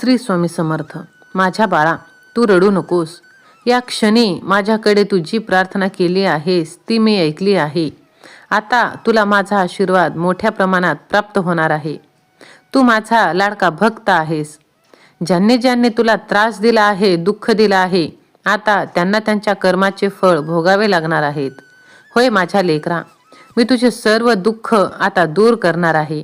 श्री स्वामी समर्थ. माझ्या बाळा, तू रडू नकोस. या क्षणी माझ्याकडे तुझी प्रार्थना केली आहेस ती मी ऐकली आहे. आता तुला माझा आशीर्वाद मोठ्या प्रमाणात प्राप्त होणार आहे. तू माझा लाडका भक्त आहेस. ज्यांनी ज्यांनी तुला त्रास दिला आहे, दुःख दिला आहे, आता त्यांना त्यांच्या कर्माचे फळ भोगावे लागणार आहेत. होय माझ्या लेकरा, मी तुझे सर्व दुःख आता दूर करणार आहे.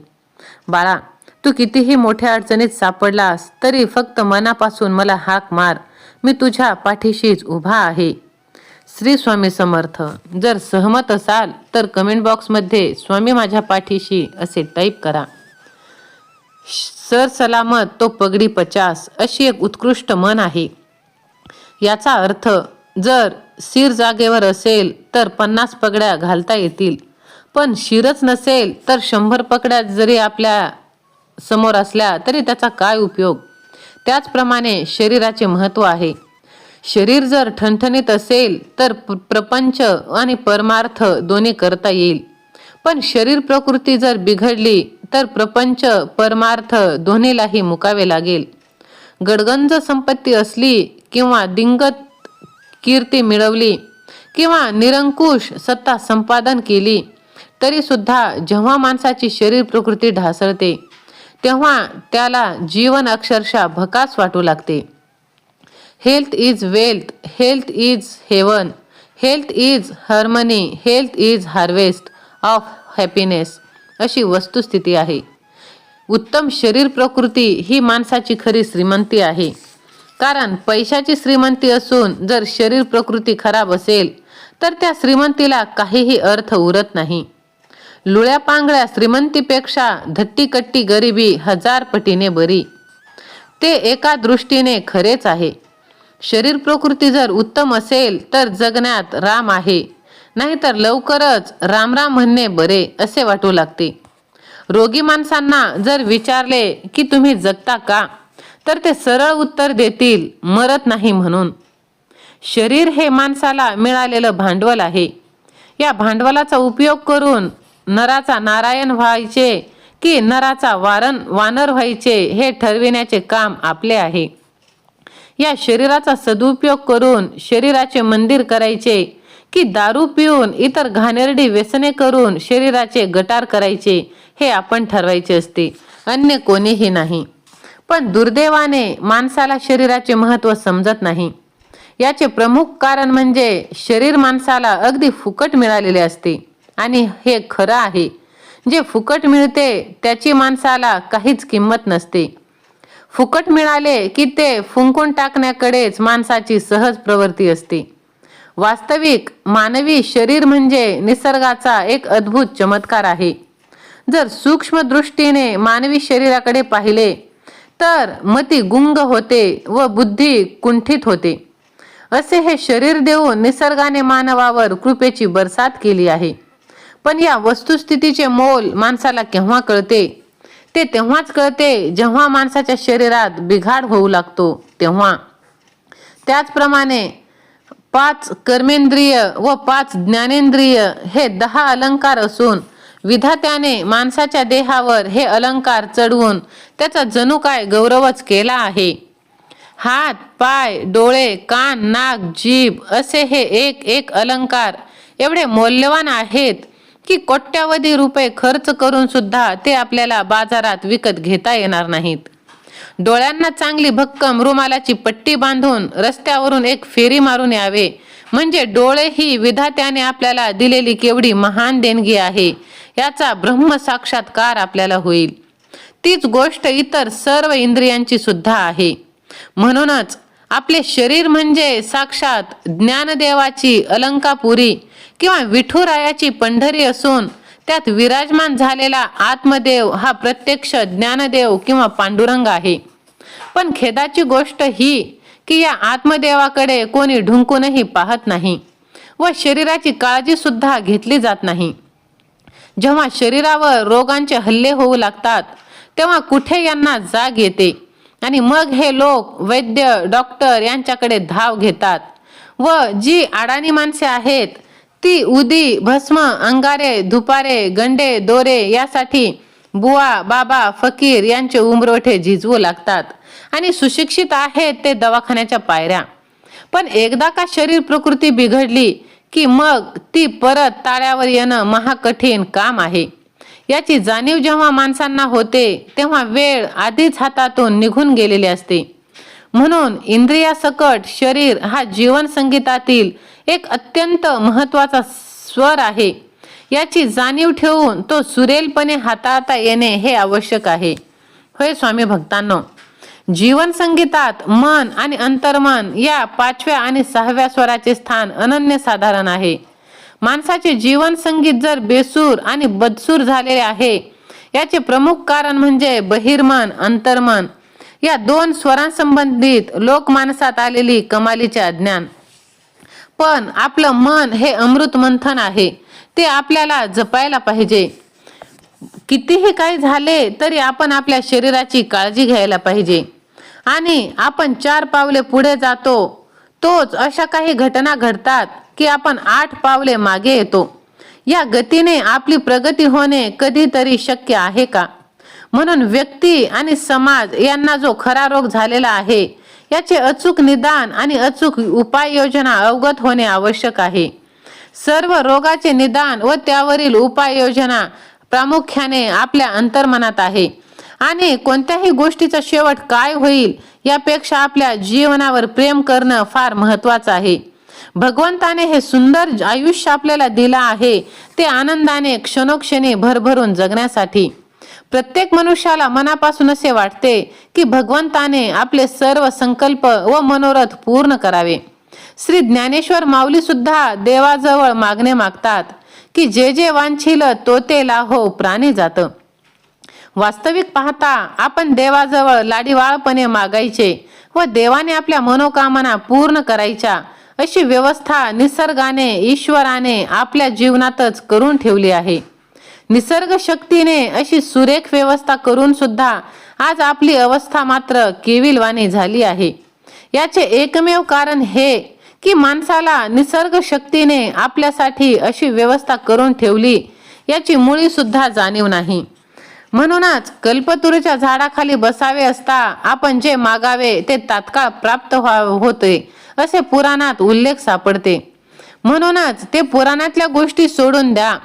बाळा, तू कितीही मोठ्या अडचणीत सापडलास तरी फक्त मनापासून मला हाक मार. मी तुझ्या पाठीशीच उभा आहे. श्री स्वामी समर्थ. जर सहमत असाल तर कमेंट बॉक्समध्ये स्वामी माझ्या पाठीशी असे टाईप करा. सर सलामत तो पगडी 50 अशी एक उत्कृष्ट म्हण आहे. याचा अर्थ जर शिर जागेवर असेल तर 50 पगड्या घालता येतील, पण शिरच नसेल तर 100 पगड्या जरी आपल्या समोर असल्या तरी त्याचा काय उपयोग. त्याचप्रमाणे शरीराचे महत्त्व आहे. शरीर जर ठणठणीत असेल तर प्रपंच आणि परमार्थ दोन्ही करता येईल, पण शरीर प्रकृती जर बिघडली तर प्रपंच परमार्थ दोन्हीलाही मुकावे लागेल. गडगंज संपत्ती असली किंवा दिंगत कीर्ती मिळवली किंवा निरंकुश सत्ता संपादन केली तरी सुद्धा जेव्हा माणसाची शरीर प्रकृती ढासळते तेव्हा त्याला जीवन अक्षरशः भकास वाटू लागते. Health is wealth, health is heaven, health is harmony, health is harvest of happiness अशी वस्तुस्थिती आहे. उत्तम शरीर प्रकृती ही माणसाची खरी श्रीमंती आहे. कारण पैशाची श्रीमंती असून जर शरीर प्रकृती खराब असेल तर त्या श्रीमंतीला काहीही अर्थ उरत नाही. लुळ्या पांगळ्या श्रीमंतीपेक्षा धट्टीकट्टी गरिबी 1000 पटीने बरी. ते एका दृष्टीने खरेच आहे. शरीर प्रकृती जर उत्तम असेल तर जगण्यात राम आहे, नाहीतर लवकरच रामराम म्हणणे बरे असे वाटू लागते. रोगी माणसांना जर विचारले की तुम्ही जगता का, तर ते सरळ उत्तर देतील, मरत नाही म्हणून. शरीर हे माणसाला मिळालेलं भांडवल आहे. या भांडवलाचा उपयोग करून नराचा नारायण व्हायचे की नराचा वानर व्हायचे हे ठरविण्याचे काम आपले आहे. या शरीराचा सदुपयोग करून शरीराचे मंदिर करायचे की दारू पिऊन इतर घाणेरडी व्यसने करून शरीराचे गटार करायचे हे आपण ठरवायचे असते, अन्य कोणीही नाही. पण दुर्दैवाने माणसाला शरीराचे महत्त्व समजत नाही. याचे प्रमुख कारण म्हणजे शरीर माणसाला अगदी फुकट मिळालेले असते. आणि हे खरं आहे, जे फुकट मिळते त्याची माणसाला काहीच किंमत नसते. फुकट मिळाले की ते फुंकून टाकण्याकडेच माणसाची सहज प्रवृत्ती असते. वास्तविक मानवी शरीर म्हणजे निसर्गाचा एक अद्भुत चमत्कार आहे. जर सूक्ष्म दृष्टीने मानवी शरीराकडे पाहिले तर मती गुंग होते व बुद्धी कुंठित होते. असे हे शरीर देऊन निसर्गाने मानवावर कृपेची बरसात केली आहे. पण या वस्तुस्थितीचे मोल माणसाला केव्हा कळते? ते तेव्हाच कळते जेव्हा माणसाच्या शरीरात बिघाड होऊ लागतो तेव्हा. त्याचप्रमाणे 5 कर्मेंद्रिय व 5 ज्ञानेंद्रिय हे 10 अलंकार असून विधात्याने माणसाच्या देहावर हे अलंकार चढवून त्याचा जणू काय गौरवच केला आहे. हात, पाय, डोळे, कान, नाक, जीभ असे हे एक एक अलंकार एवढे मौल्यवान आहेत की कोट्यावधी रुपये खर्च करून सुद्धा ते आपल्याला बाजारात विकत घेता येणार नाहीत. डोळ्यांना चांगली भक्कम रुमालाची पट्टी बांधून रस्त्यावरून एक फेरी मारून यावे म्हणजे डोळे ही विधात्याने आपल्याला दिलेली केवढी महान देणगी आहे याचा ब्रह्म साक्षात्कार आपल्याला होईल. तीच गोष्ट इतर सर्व इंद्रियांची सुद्धा आहे. म्हणूनच आपले शरीर म्हणजे साक्षात ज्ञानदेवाची अलंकापुरी किंवा विठुरायाची पंढरी असून त्यात विराजमान झालेला आत्मदेव हा प्रत्यक्ष ज्ञानदेव किंवा पांडुरंग आहे. पण खेदाची गोष्ट ही की या आत्मदेवाकडे कोणी ढुंकूनही पाहत नाही व शरीराची काळजी सुद्धा घेतली जात नाही. जेव्हा शरीरावर रोगांचे हल्ले होऊ लागतात तेव्हा कुठे यांना जाग येते आणि मग हे लोक वैद्य डॉक्टर यांच्याकडे धाव घेतात व जी अडाणी माणसे आहेत ती उदी, भस्म, अंगारे, धुपारे, गंडे, दोरे यासाठी बुवा बाबा फकीर यांचे उंबरठे झिजवू लागतात आणि सुशिक्षित आहेत ते दवाखान्याच्या पायऱ्या. पण एकदा का शरीर प्रकृती बिघडली की मग ती परत ताळ्यावर येणं महाकठीण काम आहे. याची जाणीव जेव्हा माणसांना होते तेव्हा वेळ आधीच हातातून निघून गेलेली असते. म्हणून इंद्रियासकट शरीर हा जीवन संगीतातील एक अत्यंत महत्वाचा स्वर आहे. याची जाणीव ठेवून तो सुरेलपणे हाताळता येणे हे आवश्यक आहे. होय स्वामी भक्तांनो, जीवन संगीतात मन आणि अंतर्मन या 5व्या आणि 6व्या स्वराचे स्थान अनन्यसाधारण आहे. माणसाचे जीवन संगीत जर बेसूर आणि बदसूर झालेले आहे याचे प्रमुख कारण म्हणजे बहिर्मन अंतर्मन या 2 स्वरांसंबंधित लोकमानसात आलेली कमालीचे अज्ञान. पण आपलं मन हे अमृत मंथन आहे, ते आपल्याला जपायला पाहिजे. कितीही काही झाले तरी आपण आपल्या शरीराची काळजी घ्यायला पाहिजे. आणि आपण 4 पावले पुढे जातो तोच अशा काही घटना घडतात की आपण 8 पावले मागे येतो. या गतीने आपली प्रगती होणे कधीतरी शक्य आहे का? म्हणून व्यक्ती आणि समाज यांना जो खरा रोग झालेला आहे याचे अचूक निदान आणि अचूक उपाययोजना अवगत होणे आवश्यक आहे. सर्व रोगाचे निदान व त्यावरील उपाययोजना प्रामुख्याने आपल्या अंतर्मनात आहे. आणि कोणत्याही गोष्टीचा शेवट काय होईल यापेक्षा आपल्या जीवनावर प्रेम करणं फार महत्वाचं आहे. भगवंताने हे सुंदर आयुष्य आपल्याला दिला आहे ते आनंदाने क्षणोक्षणी भरभरून जगण्यासाठी. प्रत्येक मनुष्याला मनापासून असे वाटते की भगवंताने आपले सर्व संकल्प व मनोरथ पूर्ण करावे. श्री ज्ञानेश्वर माऊली सुद्धा देवाजवळ मागणे मागतात की जे जे वांछिल तो ते लाहो प्राणी जात. वास्तविक पाहता आपण देवाजवळ लाडीवाळपणे मागायचे व देवाने आपल्या मनोकामना पूर्ण करायच्या अशी व्यवस्था निसर्गाने ईश्वराने आपल्या जीवनातच करून ठेवली आहे. निसर्ग शक्तीने अशी सुरेख व्यवस्था करून सुद्धा आज आपली अवस्था मात्र केविलवाणी झाली आहे. याचे एकमेव कारण हे की माणसाला निसर्ग शक्तीने आपल्यासाठी अशी व्यवस्था करून ठेवली याची मुळी सुद्धा जाणीव नाही. म्हणूनच कल्पतरूच्या झाडाखाली बसावे असता आपण जे मागावे ते तात्काळ प्राप्त होते असे पुराणात उल्लेख सापडते. म्हणूनच ते पुराणातल्या गोष्टी सोडून द्या.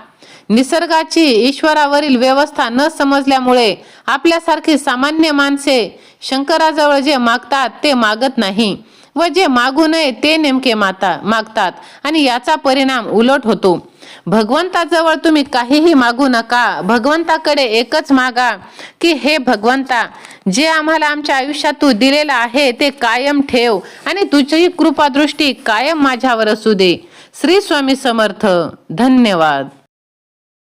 निसर्गाची ईश्वरावरील व्यवस्था न समजल्यामुळे आपल्यासारखी सामान्य माणसे शंकराजवळ जे मागतात ते मागत नाही व जे मागू नये ते नेमके मागतात आणि याचा परिणाम उलट होतो. भगवंताजवळ तुम्ही काहीही मागू नका. भगवंताकडे एकच मागा की हे भगवंता, जे आम्हाला आमच्या आयुष्यात तू दिलेलं आहे ते कायम ठेव आणि तुझी कृपादृष्टी कायम माझ्यावर असू दे. श्री स्वामी समर्थ. धन्यवाद.